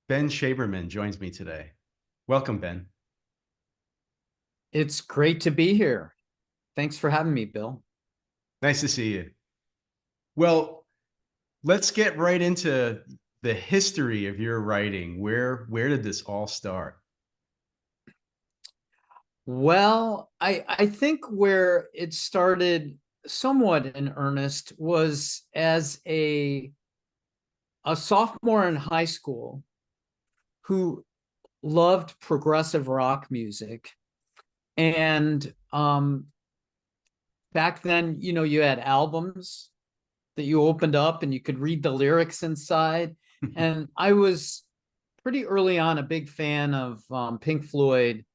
Ben Shaberman joins me today. Welcome, Ben. It's great to be here. Thanks for having me, Bill. Nice to see you. Well, let's get right into the history of your writing. Where did this all start? Well, I think where it started somewhat in earnest was as a sophomore in high school who loved progressive rock music. And back then, you had albums that you opened up and you could read the lyrics inside. And I was pretty early on a big fan of Pink Floyd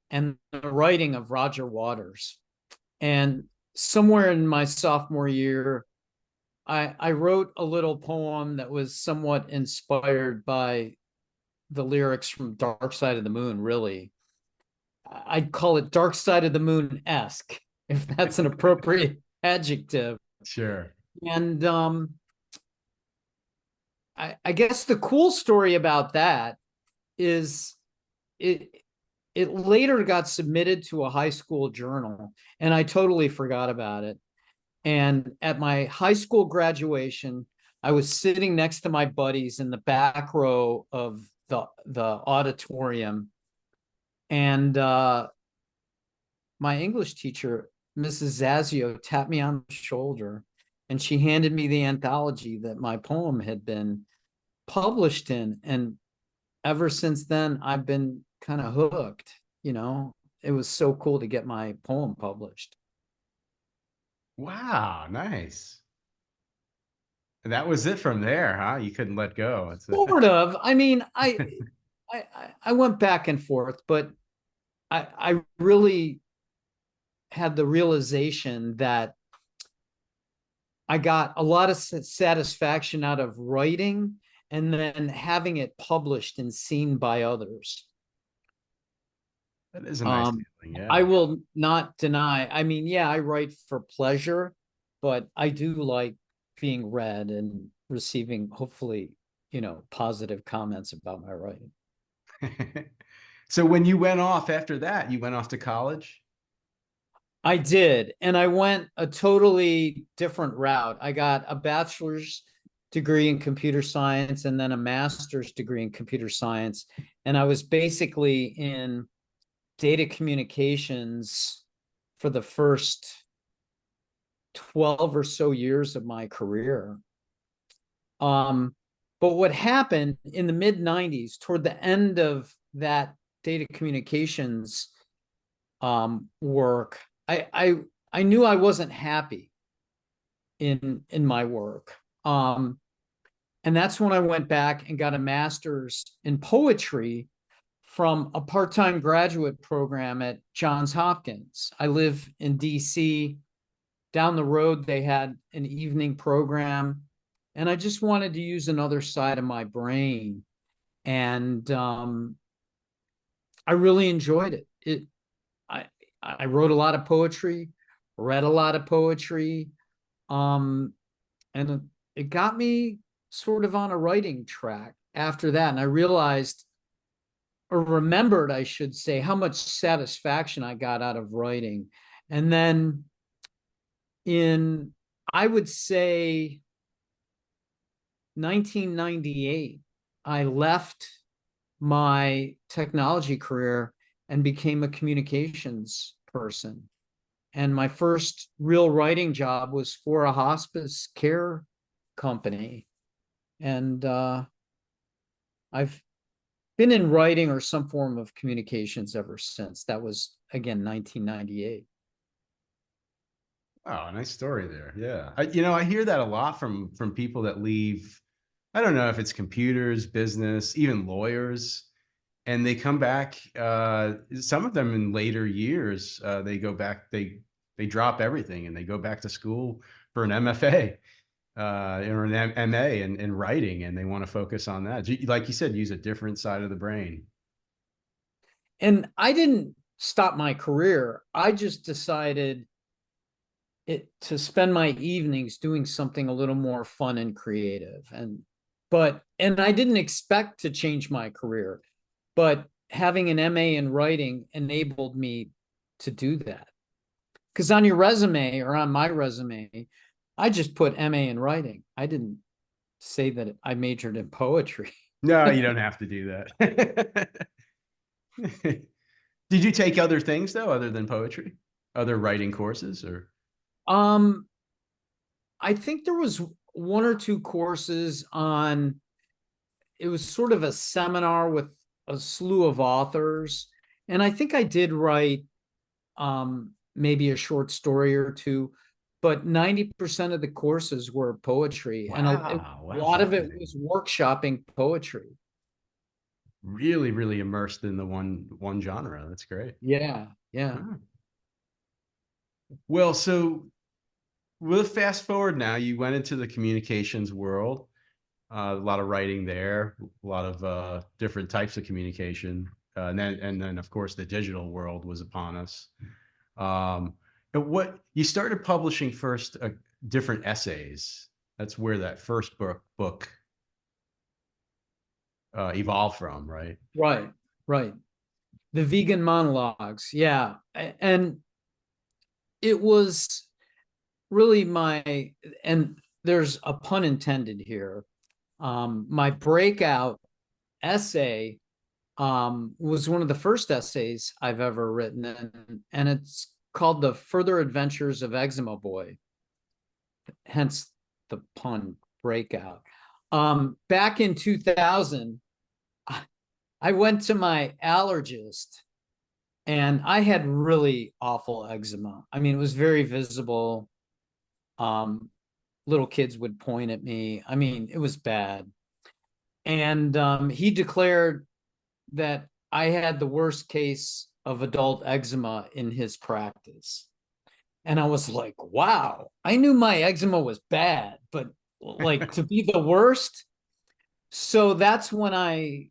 and the writing of Roger Waters. And somewhere in my sophomore year, I wrote a little poem that was somewhat inspired by the lyrics from Dark Side of the Moon, really. I'd call it Dark Side of the Moon esque, if that's an appropriate adjective. Sure. And I guess the cool story about that is it it later got submitted to a high school journal, and I totally forgot about it. And at my high school graduation, I was sitting next to my buddies in the back row of the auditorium, and my English teacher, Mrs. Zazio, tapped me on the shoulder, and she handed me the anthology that my poem had been published in. And ever since then, I've been kind of hooked. It was so cool to get my poem published. Wow, nice. And that was it from there, huh? You couldn't let go. Sort of. I mean, I went back and forth, but I really had the realization that I got a lot of satisfaction out of writing and then having it published and seen by others. That is a nice Um, feeling, I yeah. will not deny. I mean, yeah, I write for pleasure, but I do like being read and receiving, hopefully, positive comments about my writing. So when you went off after that, you went off to college? I did, and I went a totally different route. I got a bachelor's degree in computer science and then a master's degree in computer science. And I was basically in data communications for the first 12 or so years of my career. Um, but what happened in the mid 90s, toward the end of that data communications work, I knew I wasn't happy in my work. And that's when I went back and got a master's in poetry from a part-time graduate program at Johns Hopkins. I live in DC. Down the road, they had an evening program, and I just wanted to use another side of my brain. And I really enjoyed it. I I wrote a lot of poetry, read a lot of poetry, um, and it got me sort of on a writing track after that. And I realized, or remembered, I should say, how much satisfaction I got out of writing. And then in, I would say, 1998, I left my technology career and became a communications person. And my first real writing job was for a hospice care company. And I've been in writing or some form of communications ever since. That was, again, 1998. Oh, nice story there. Yeah. I hear that a lot from people that leave. I don't know if it's computers, business, even lawyers, and they come back. Some of them in later years, they go back. They drop everything and they go back to school for an MFA or an MA in writing, and they want to focus on that. Like you said, use a different side of the brain. And I didn't stop my career. I just decided to spend my evenings doing something a little more fun and creative. And and I didn't expect to change my career, but having an MA in writing enabled me to do that. Because on your resume, or on my resume, I just put MA in writing. I didn't say that I majored in poetry. No, you don't have to do that. Did you take other things though, other than poetry? Other writing courses or? Um, I think there was one or two courses on, it was sort of a seminar with a slew of authors. And I think I did write maybe a short story or two, but 90% of the courses were poetry, and a Wow, wow, lot of it fascinating. was workshopping poetry. Really, really immersed in the one genre. That's great. Yeah, yeah. Huh. Well, so we'll fast forward now. You went into the communications world, a lot of writing there, a lot of different types of communication, and then of course the digital world was upon us. And what you started publishing first, different essays. That's where that first book evolved from, right? Right, right. The Vegan Monologues. Yeah. And it was really and there's a pun intended here. My breakout essay was one of the first essays I've ever written, and it's called The Further Adventures of Eczema Boy, hence the pun breakout. Back in 2000, I went to my allergist and I had really awful eczema. I mean, it was very visible. Um, Little kids would point at me. I mean, it was bad. And he declared that I had the worst case of adult eczema in his practice. And I was like, wow, I knew my eczema was bad, but like to be the worst. So that's when I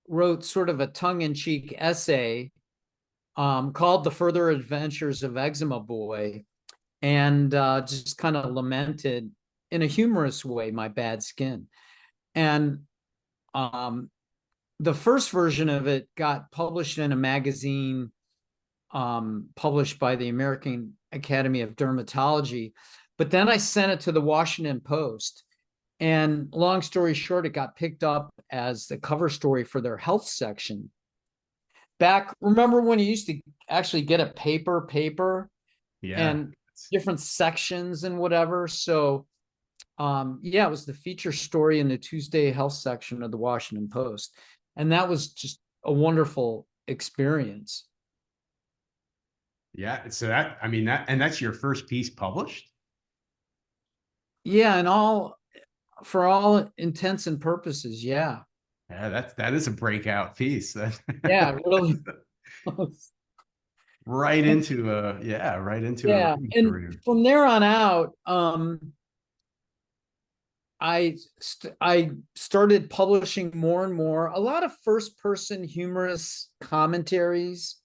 wrote sort of a tongue in cheek essay called The Further Adventures of Eczema Boy, and just kind of lamented in a humorous way my bad skin. And um, the first version of it got published in a magazine published by the American Academy of Dermatology. But then I sent it to the Washington Post. And long story short, it got picked up as the cover story for their health section. Remember when you used to actually get a paper Yeah. and different sections and whatever? So yeah, it was the feature story in the Tuesday health section of the Washington Post. And that was just a wonderful experience. Yeah. So that, I mean, that's your first piece published? Yeah, and for all intents and purposes, yeah. Yeah, that is a breakout piece. Yeah, it really. Right into a Yeah, writing and career. from there on out, I started publishing more and more, a lot of first person humorous commentaries.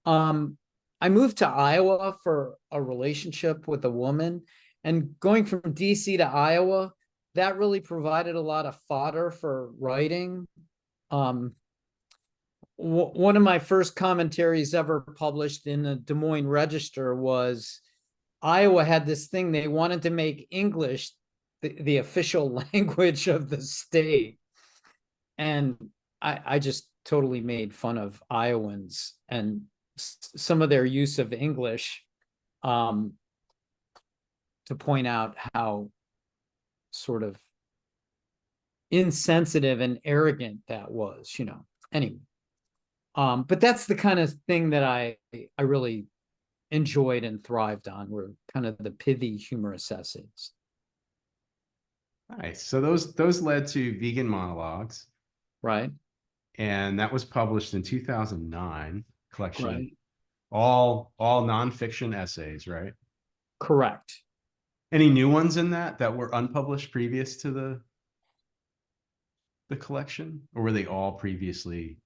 Um, I moved to Iowa for a relationship with a woman, and going from DC to Iowa, that really provided a lot of fodder for writing. Um, One of my first commentaries ever published in the Des Moines Register was Iowa had this thing, they wanted to make English the official language of the state. And I just totally made fun of Iowans and some of their use of English, um, to point out how sort of insensitive and arrogant that was, you know. Anyway, but that's the kind of thing that I really enjoyed and thrived on, were kind of the pithy, humorous essays. Nice. So those led to Vegan Monologues, Right, and that was published in 2009, collection, right, all nonfiction essays, right? correct. Any new ones in that were unpublished previous to the collection, or were they all previously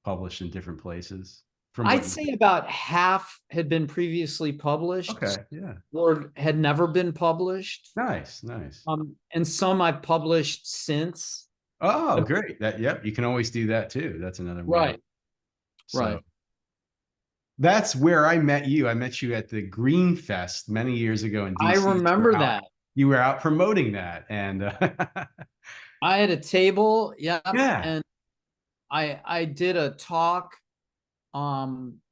published in different places from I'd what you? say about half had been previously published Okay, yeah. or had never been published. Nice, nice. And some I've published since. Oh, The- great. Yep, you can always do that too. That's another way. right, So right. that's where I met you. I met you at the Green Fest many years ago in I DC. remember that. You were out promoting that, and I had a table, yep, yeah, and I did a talk.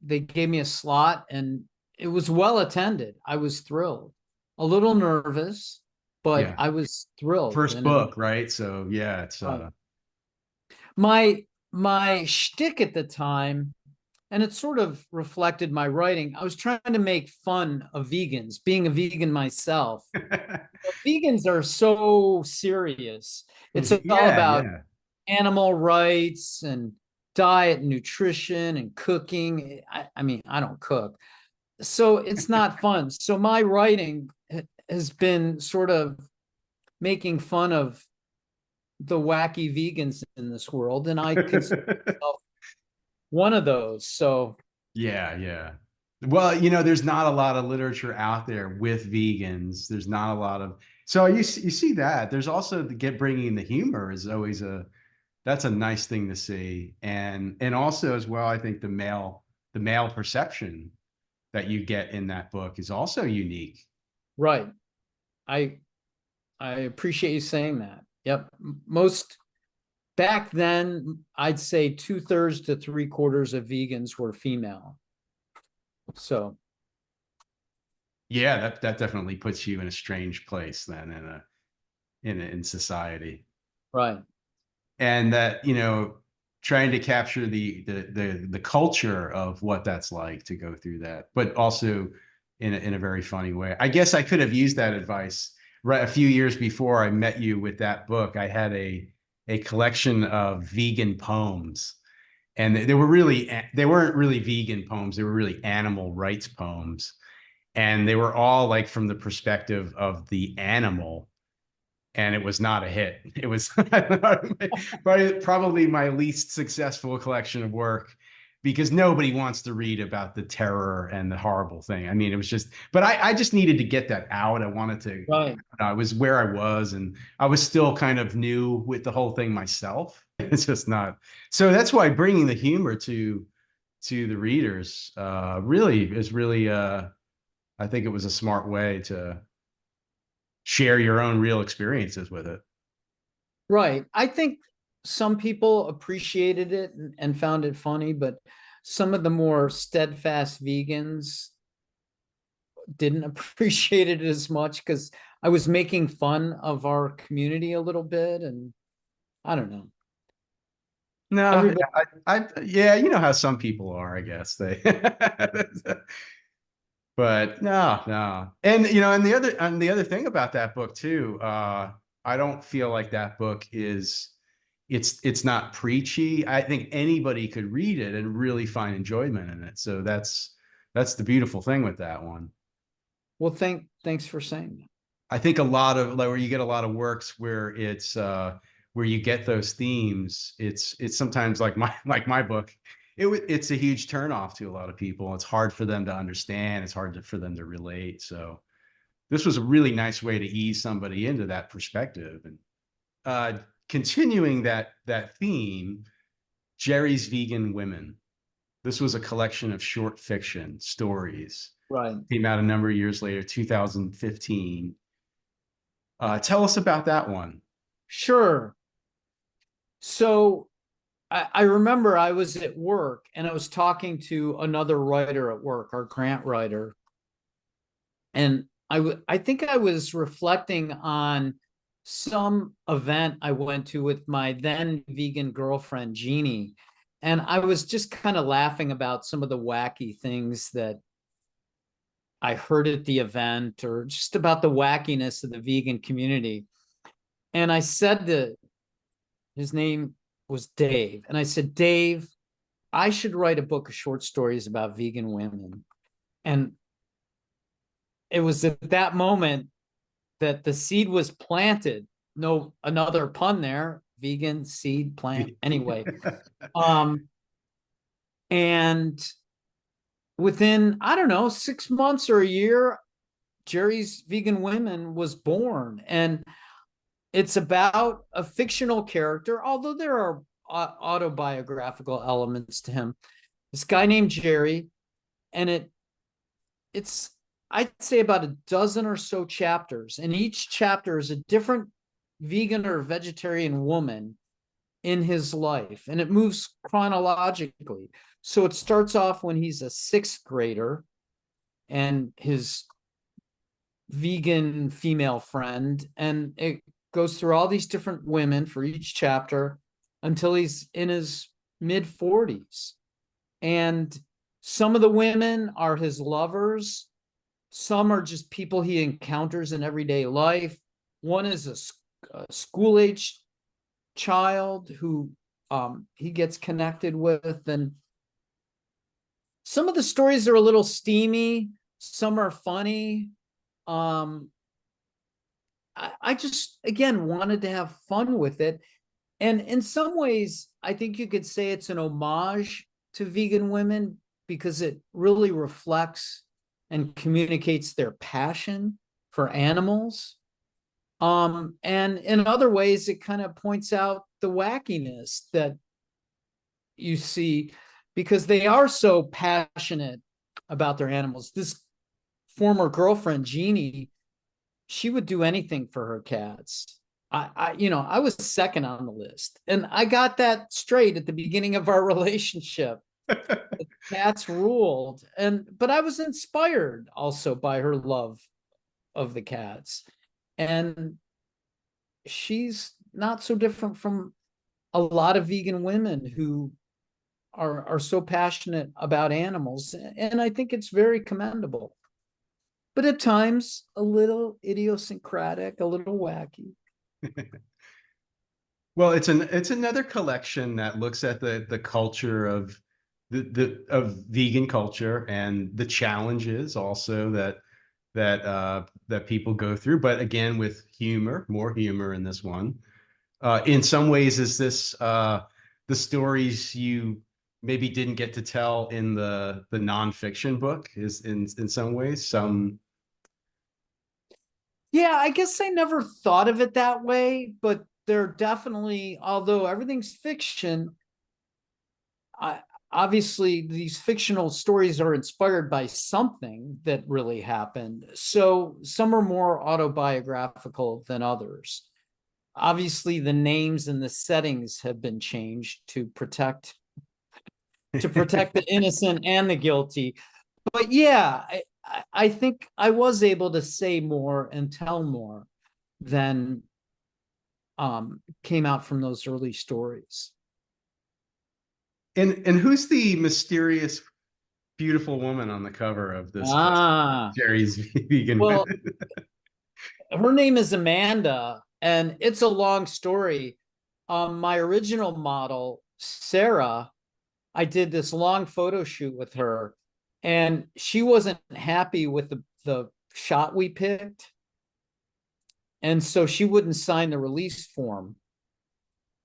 They gave me a slot, and it was well attended. I was thrilled. A little nervous, but yeah. I was thrilled. First And it, book, right? So yeah, it's right. My shtick at the time, and it sort of reflected my writing. I was trying to make fun of vegans, being a vegan myself. Vegans are so serious. It's all yeah, about yeah. animal rights and diet and nutrition and cooking. I mean, I don't cook, so it's not fun. So my writing has been sort of making fun of the wacky vegans in this world, and I consider myself one of those. So Yeah, yeah. Well, there's not a lot of literature out there with vegans. There's not a lot of so you see that. There's also the get bringing the humor is always that's a nice thing to see, and also as well, I think the male perception that you get in that book is also unique. right, I I appreciate you saying that. Yep, most back then, I'd say 2/3 to 3/4 of vegans were female. So Yeah, that definitely puts you in a strange place then in society. right, And that trying to capture the culture of what that's like to go through that, but also in a very funny way. I guess I could have used that advice right a few years before I met you with that book. I had a collection of vegan poems, and they weren't really vegan poems. They were really animal rights poems, and they were all like from the perspective of the animal, and it was not a hit. It was probably my least successful collection of work because nobody wants to read about the terror and the horrible thing. I mean, it was just, but I just needed to get that out. I wanted to, right. I was where I was, and I was still kind of new with the whole thing myself. It's just not. So that's why bringing the humor to the readers really, I think it was a smart way to share your own real experiences with it. Right. I think some people appreciated it and found it funny, but some of the more steadfast vegans didn't appreciate it as much because I was making fun of our community a little bit. And I don't know. No, Everybody, yeah, you know how some people are, I guess they, but no, no, and and the other thing about that book too, I don't feel like that book is, it's not preachy. I think anybody could read it and really find enjoyment in it. So that's the beautiful thing with that one. well, thanks for saying that. I think a lot of like where you get a lot of works where it's where you get those themes, it's sometimes like my book, it's a huge turnoff to a lot of people. It's hard for them to understand, it's hard for them to relate. So this was a really nice way to ease somebody into that perspective. And continuing that theme, Jerry's Vegan Women. This was a collection of short fiction stories. Right. Came out a number of years later, 2015. Tell us about that one. Sure. So I remember I was at work and I was talking to another writer at work, our grant writer, and I think I was reflecting on some event I went to with my then vegan girlfriend Jeannie, and I was just kind of laughing about some of the wacky things that I heard at the event, or just about the wackiness of the vegan community. And I said to his name was Dave, and I said, Dave, I should write a book of short stories about vegan women. And it was at that moment that the seed was planted. No, another pun there, vegan seed plant. Anyway, um, and within, I don't know, 6 months or a year, Jerry's Vegan Women was born. And it's about a fictional character, although there are autobiographical elements to him. This guy named Jerry, and it's I'd say about a dozen or so chapters, and each chapter is a different vegan or vegetarian woman in his life, and it moves chronologically. So it starts off when he's a sixth grader, and his vegan female friend, and it goes through all these different women for each chapter until he's in his mid 40s. And some of the women are his lovers, some are just people he encounters in everyday life. One is a school age child who he gets connected with. And some of the stories are a little steamy, some are funny. I just, again, wanted to have fun with it. And in some ways, I think you could say it's an homage to vegan women because it really reflects and communicates their passion for animals. And in other ways, it kind of points out the wackiness that you see because they are so passionate about their animals. This former girlfriend, Jeannie, she would do anything for her cats. I was second on the list, and I got that straight at the beginning of our relationship. Cats ruled, but I was inspired also by her love of the cats, and she's not so different from a lot of vegan women who are so passionate about animals, and I think it's very commendable. But at times a little idiosyncratic, a little wacky. Well, it's another collection that looks at the culture of of vegan culture and the challenges also that people go through, but again with humor, more humor in this one. In some ways, is this the stories you maybe didn't get to tell in the nonfiction book? Is in some ways some. Yeah, I guess I never thought of it that way, but they're definitely, although everything's fiction, I, obviously these fictional stories are inspired by something that really happened. So some are more autobiographical than others. Obviously, the names and the settings have been changed to protect the innocent and the guilty. But yeah, I think I was able to say more and tell more than came out from those early stories. And who's the mysterious, beautiful woman on the cover of this book? Ah, Jerry's Vegan well, Women. her name is Amanda, and it's a long story. My original model, Sarah, I did this long photo shoot with her, and she wasn't happy with the shot we picked. And so she wouldn't sign the release form.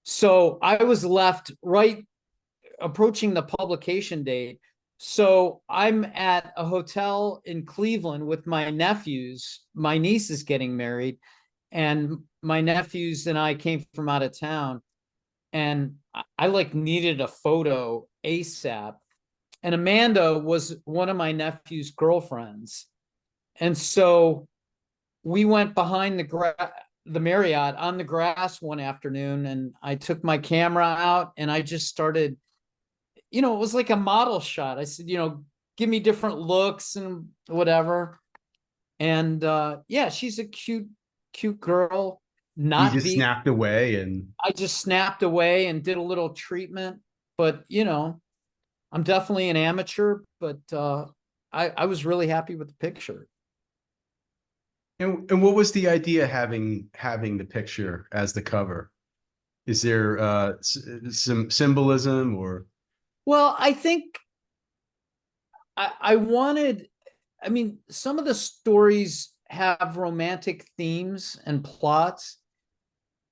So I was left right approaching the publication date. So I'm at a hotel in Cleveland with my nephews. My niece is getting married, and my nephews and I came from out of town. And I like needed a photo ASAP. And Amanda was one of my nephew's girlfriends. And so we went behind the Marriott on the grass one afternoon, and I took my camera out and I just started, it was like a model shot. I said, give me different looks and whatever. And yeah, she's a cute girl, You not just vegan. snapped away and I just snapped away and did a little treatment, but I'm definitely an amateur, but I was really happy with the picture. and what was the idea having the picture as the cover? Is there some symbolism or? Well, I think I wanted, some of the stories have romantic themes and plots,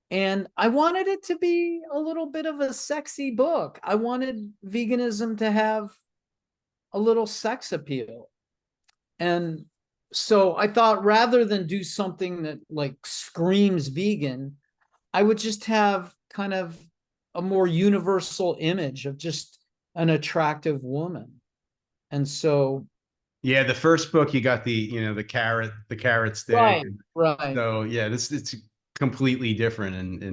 and I wanted it to be a little bit of a sexy book. I wanted veganism to have a little sex appeal. And so I thought rather than do something that like screams vegan, I would just have kind of a more universal image of just an attractive woman. And so, Yeah, the first book you got the carrot stick. right, And right, so yeah, this it's completely different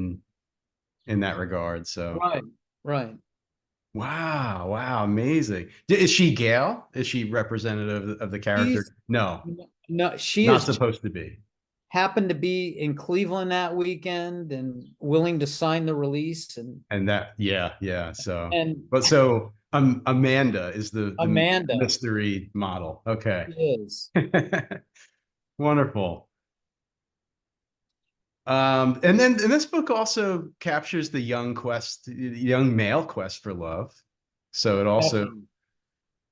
in that regard. So right, right. wow, wow, amazing. Is she Gail? Is she representative of the character? She's No, no, she not is supposed to be. happened to be in Cleveland that weekend and willing to sign the release And that, yeah, yeah. So, and but so Amanda is the Amanda mystery model. Okay. is. Wonderful. And this book also captures the young male quest for love. So it also Definitely.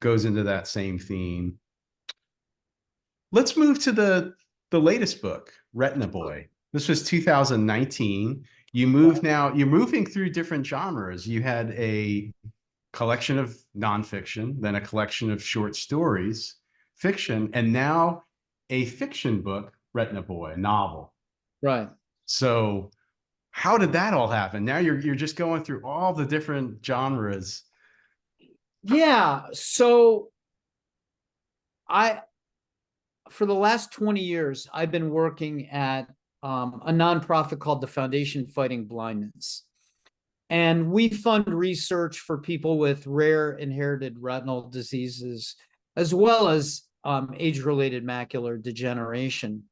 goes into that same theme. Let's move to the latest book, Retina Boy. This was 2019. You're moving through different genres. You had a collection of nonfiction, then a collection of short stories, fiction, and now a fiction book, Retina Boy, a novel. Right. So how did that all happen? Now you're just going through all the different genres. Yeah. So I, for the last 20 years, I've been working at a nonprofit called the Foundation Fighting Blindness. And we fund research for people with rare inherited retinal diseases, as well as age related macular degeneration.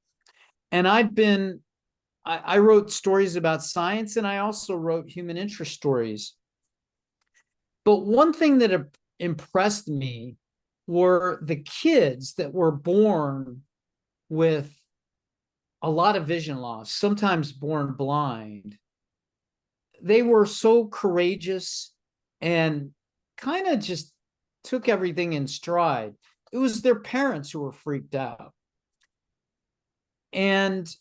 And I wrote stories about science and I also wrote human interest stories. But one thing that impressed me were the kids that were born with a lot of vision loss, sometimes born blind. They were so courageous and kind of just took everything in stride. It was their parents who were freaked out. And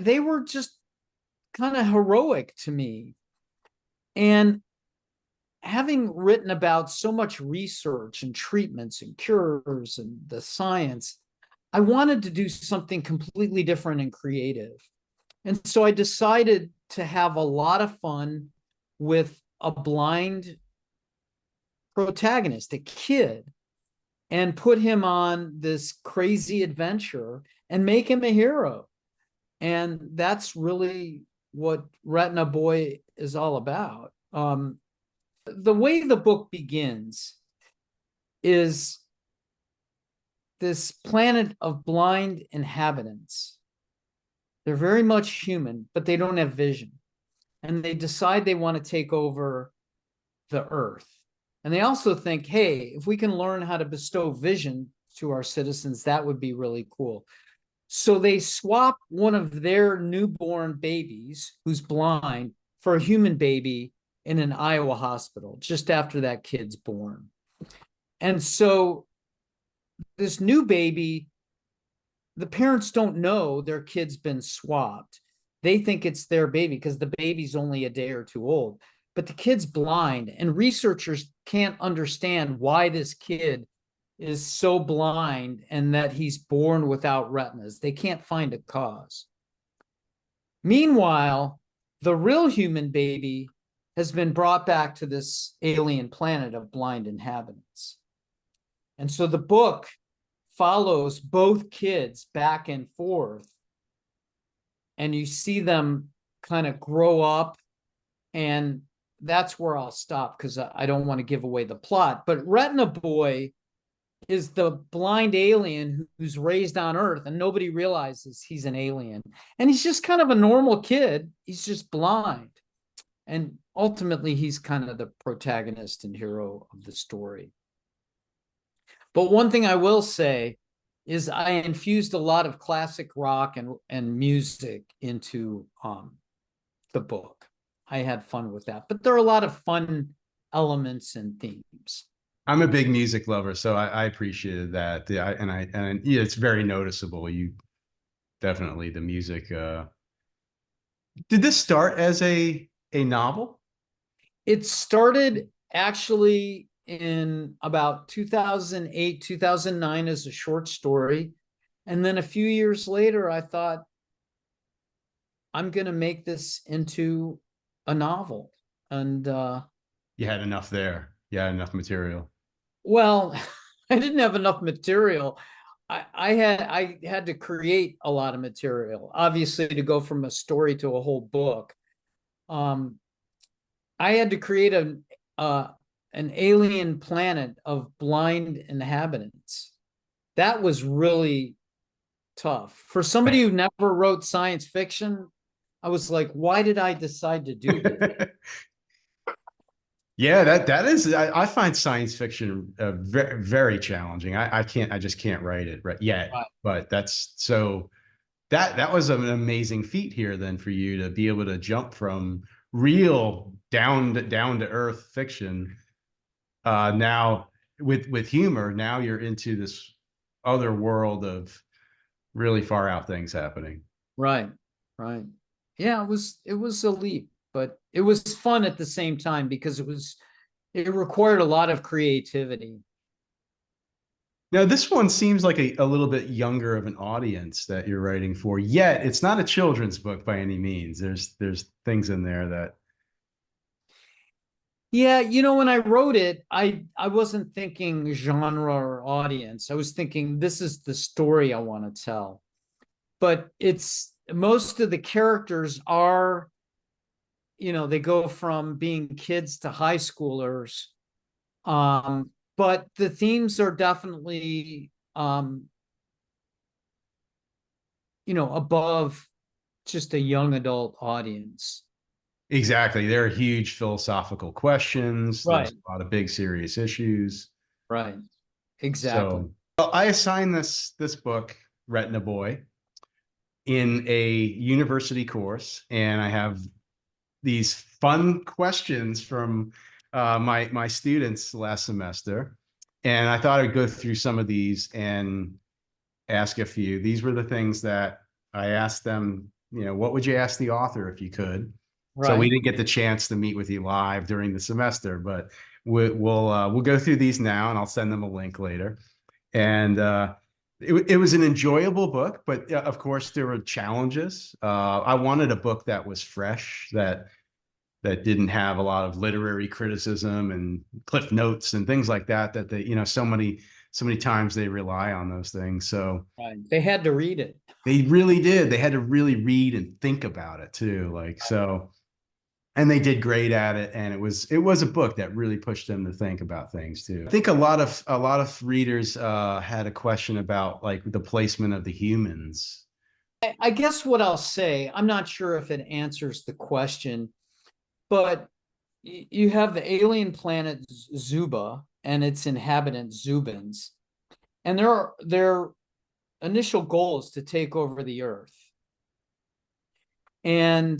they were just kind of heroic to me. And having written about so much research and treatments and cures and the science, I wanted to do something completely different and creative. And so I decided to have a lot of fun with a blind protagonist, a kid, and put him on this crazy adventure and make him a hero. And that's really what Retina Boy is all about. The way the book begins is this planet of blind inhabitants. They're very much human, but they don't have vision. And they decide they want to take over the earth. And they also think, hey, if we can learn how to bestow vision to our citizens, that would be really cool. So they swap one of their newborn babies who's blind for a human baby in an Iowa hospital just after that kid's born. And so this new baby, the parents don't know their kid's been swapped. They think it's their baby because the baby's only a day or two old. But the kid's blind, and researchers can't understand why this kid is so blind and that he's born without retinas. They can't find a cause. Meanwhile, the real human baby has been brought back to this alien planet of blind inhabitants. And so the book follows both kids back and forth, and you see them kind of grow up. And that's where I'll stop because I don't want to give away the plot. But Retina Boy is the blind alien who's raised on Earth, and nobody realizes he's an alien. And he's just kind of a normal kid. He's just blind. And ultimately, he's kind of the protagonist and hero of the story. But one thing I will say is I infused a lot of classic rock and music into the book. I had fun with that, but there are a lot of fun elements and themes. I'm a big music lover, so I appreciated that. And yeah, it's very noticeable. You definitely the music. Did this start as a novel? It started actually in about 2008, 2009 as a short story. And then a few years later, I thought, I'm going to make this into a novel. And You had enough there. You had enough material. well, I didn't have enough material. I had to create a lot of material, obviously, to go from a story to a whole book. Um, I had to create an alien planet of blind inhabitants. That was really tough for somebody who never wrote science fiction. I was like, why did I decide to do this? Yeah, that is. I find science fiction very very challenging. I can't. I just can't write it right yet. Right. But that's so that was an amazing feat here then for you to be able to jump from real down to earth fiction now with humor. Now you're into this other world of really far out things happening. Right. Right. Yeah, it was a leap, but it was fun at the same time because it required a lot of creativity. Now, this one seems like a little bit younger of an audience that you're writing for, yet it's not a children's book by any means. There's things in there that Yeah, when I wrote it, I wasn't thinking genre or audience. I was thinking this is the story I want to tell. But it's most of the characters are, they go from being kids to high schoolers. But the themes are definitely above just a young adult audience. exactly. There are huge philosophical questions. There's Right. a lot of big serious issues. Right. Exactly. So well, I assigned this book, Retina Boy, in a university course, and I have these fun questions from my students last semester, and I thought I'd go through some of these and ask a few. These were the things that I asked them. What would you ask the author if you could? So we Right. didn't get the chance to meet with you live during the semester, but we'll go through these now, and I'll send them a link later. And it was an enjoyable book, but of course there were challenges. I wanted a book that was fresh, that didn't have a lot of literary criticism and cliff notes and things like that. That they, so many times they rely on those things. So Right. They had to read it. they really did. They had to really read and think about it too. Like so, and they did great at it. And it was a book that really pushed them to think about things too. I think a lot of readers had a question about like the placement of the humans. I guess what I'll say, I'm not sure if it answers the question, but you have the alien planet Zuba and its inhabitant Zubans, and their initial goal is to take over the Earth. And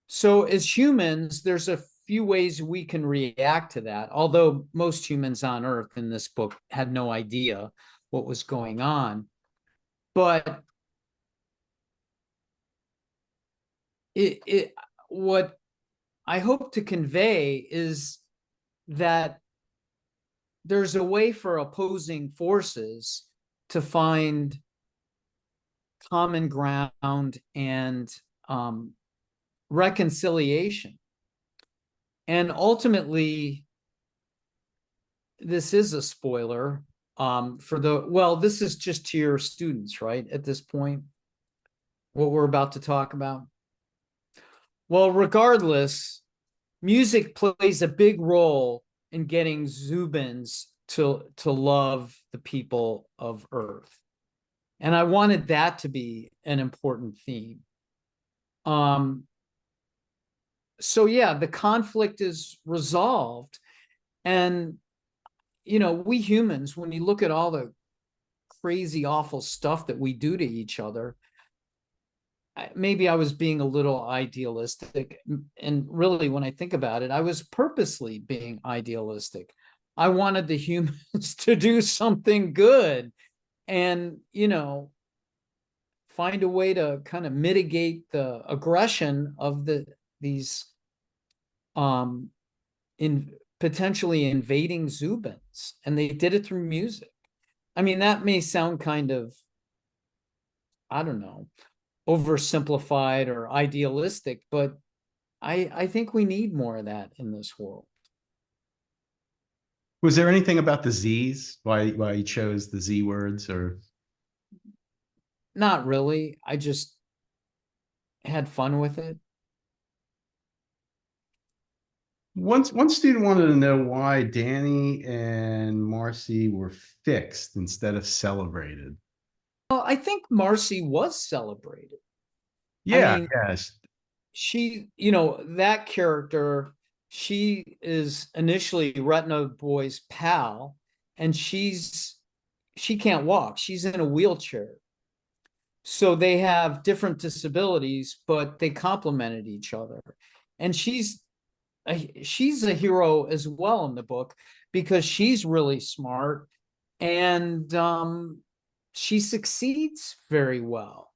so, as humans, there's a few ways we can react to that. Although most humans on Earth in this book had no idea what was going on, but what I hope to convey is that there's a way for opposing forces to find common ground and reconciliation. And ultimately, this is a spoiler this is just to your students, right? At this point, what we're about to talk about. Well, regardless, music plays a big role in getting Zubins to love the people of Earth. And I wanted that to be an important theme. So yeah, the conflict is resolved. And we humans, when you look at all the crazy, awful stuff that we do to each other, maybe I was being a little idealistic. And really, when I think about it, I was purposely being idealistic. I wanted the humans to do something good and, find a way to kind of mitigate the aggression of these in potentially invading Zubins. And they did it through music. I mean, that may sound kind of, I don't know, oversimplified or idealistic, but I think we need more of that in this world. Was there anything about the Z's? Why you chose the Z words? Or Not really. I just had fun with it. one student wanted to know why Danny and Marcy were fixed instead of celebrated. Well, I think Marcy was celebrated. I Yeah, mean, yes. she, that character, she is initially Retina Boy's pal, and she can't walk. She's in a wheelchair. So they have different disabilities, but they complemented each other. And she's a hero as well in the book because she's really smart and she succeeds very well.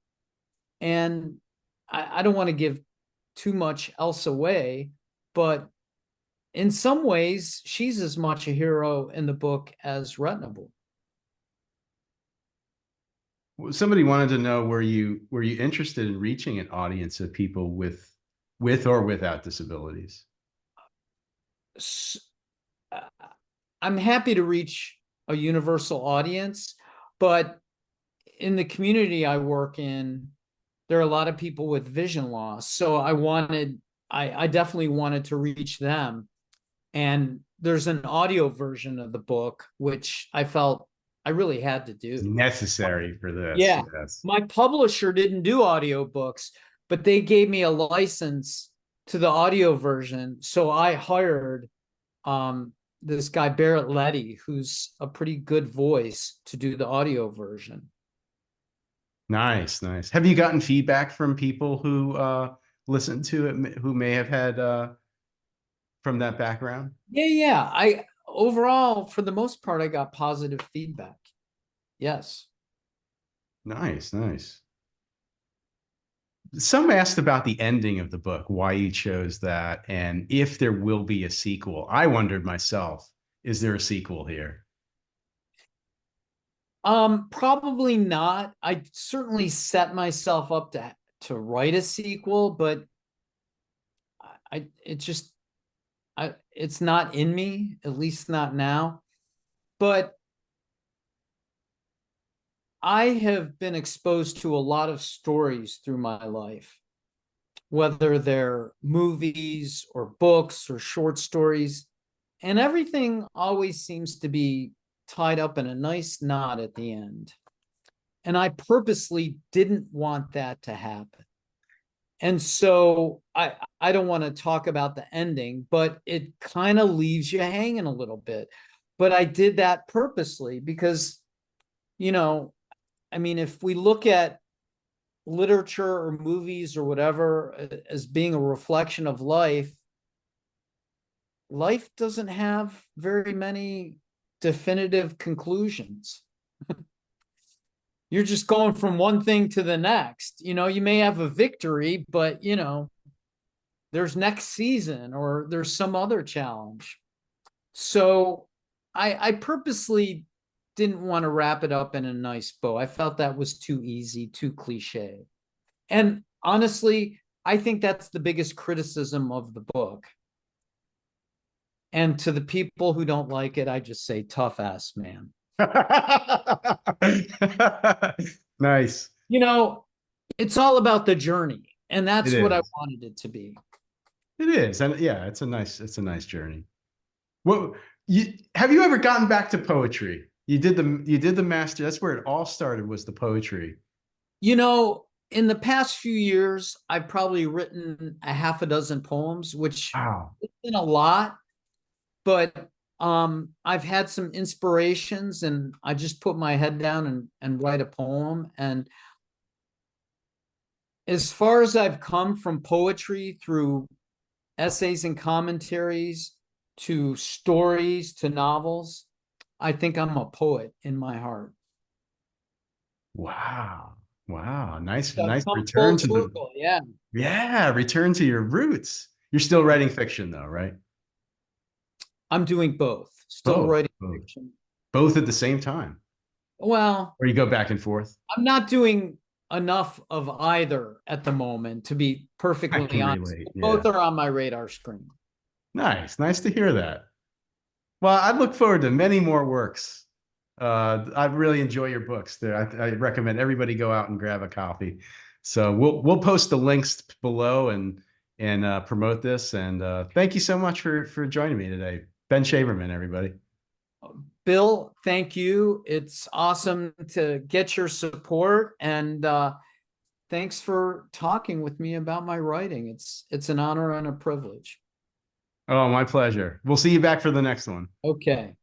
And I don't want to give too much else away, but in some ways, she's as much a hero in the book as Retina Boy. Somebody wanted to know, were you interested in reaching an audience of people with or without disabilities? I'm happy to reach a universal audience, but in the community I work in, there are a lot of people with vision loss. So I definitely wanted to reach them. And there's an audio version of the book, which I felt I really had to It's do. necessary for this. Yeah. Yes. My publisher didn't do audiobooks, but they gave me a license to the audio version. So I hired this guy, Barrett Letty, who's a pretty good voice to do the audio version. Nice, nice. Have you gotten feedback from people who listened to it who may have had from that background? Yeah. I overall, for the most part, I got positive feedback. Yes. Nice, nice. Some asked about the ending of the book, why you chose that, and if there will be a sequel. I wondered myself, is there a sequel here? Probably not. I certainly set myself up to write a sequel, but I it just it's not in me, at least not now. But I have been exposed to a lot of stories through my life, whether they're movies or books or short stories, and everything always seems to be tied up in a nice knot at the end. And I purposely didn't want that to happen. And so I don't want to talk about the ending, but it kind of leaves you hanging a little bit. But I did that purposely because, you know, I mean, if we look at literature or movies or whatever as being a reflection of life, life doesn't have very many definitive conclusions. You're just going from one thing to the next. You may have a victory, but there's next season or there's some other challenge. So I purposely didn't want to wrap it up in a nice bow. I felt that was too easy, too cliche. And honestly, I think that's the biggest criticism of the book. And to the people who don't like it, I just say tough ass man. Nice. It's all about the journey, and It that's what I is. wanted it to be. It is. And yeah, it's a nice journey. What have you ever gotten back to poetry? You did the master. That's where it all started, was the poetry. In the past few years, I've probably written a half a dozen poems, which Wow. isn't a lot, but I've had some inspirations and I just put my head down and write a poem. And as far as I've come from poetry through essays and commentaries to stories to novels, I think I'm a poet in my heart. Wow. Wow. Nice, So I've nice come full return to the circle. Yeah. yeah, return to your roots. You're still writing fiction though, right? I'm doing both, still Both. writing Both. fiction. Both at the same time. Well, Or you go back and forth. I'm not doing enough of either at the moment, to be I perfectly can honest. relate. Both Yeah. are on my radar screen. Nice to hear that. Well, I look forward to many more works. I really enjoy your books. I recommend everybody go out and grab a copy. So we'll post the links below and promote this. And thank you so much for joining me today, Ben Shaberman, everybody. Bill, thank you. It's awesome to get your support, and thanks for talking with me about my writing. It's an honor and a privilege. Oh, my pleasure. We'll see you back for the next one. Okay.